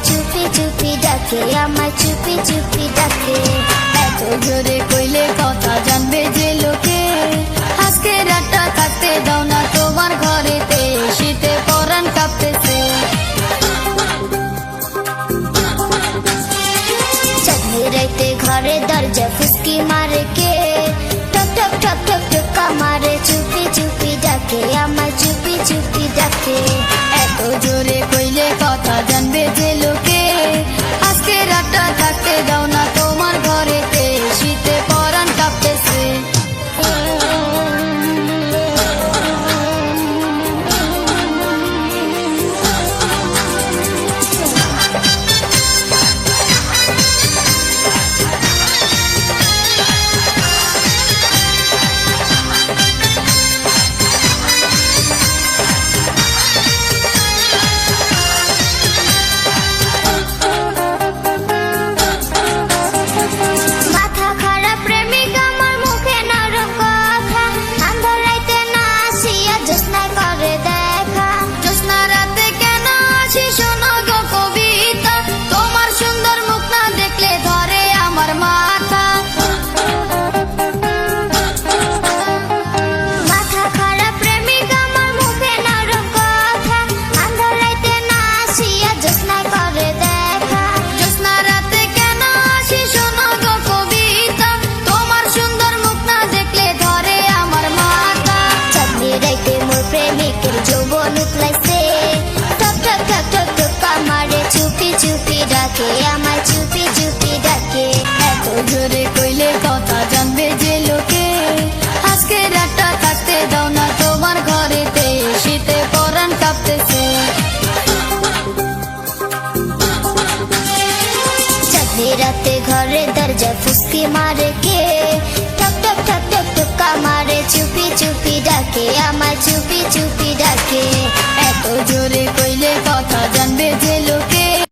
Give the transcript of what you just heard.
চুপি চুপি ডাকে, আমায় চুপি চুপি ডাকে। এত জোরে কইলে কথা জানবে যে লোকে, আজকে রাতটা থাকতে দাও না তোমার ঘরেতে, শীতে পরাণ কাঁপতেছে। চাঁদনি রাইতে ঘরে দরজা ফুসকি মারে কে, টক টক টক টক টকা মারে চুপি চুপি ডাকে, আমায় চুপি চুপি ডাকে। এত জোরে কইলে কথা জানবে যে লোকে, আজকে রাতটা থাকতে দাও না তোমার ঘরেতে, শীতে পরাণ কাঁপতেছে। আমায় চুপি চুপি ডাকে। এত জোরে কইলে কথা জানবে যে লোকে, আজকে রাতটা থাকতে দাও না তোমার ঘরেতে, শীতে পরাণ কাঁপতেছে। চাঁদনি রাতে ঘরে দরজা ফুসকি মারে কে, টক টক টক টক টকা মারে চুপি চুপি ডাকে, আমায় চুপি চুপি ডাকে।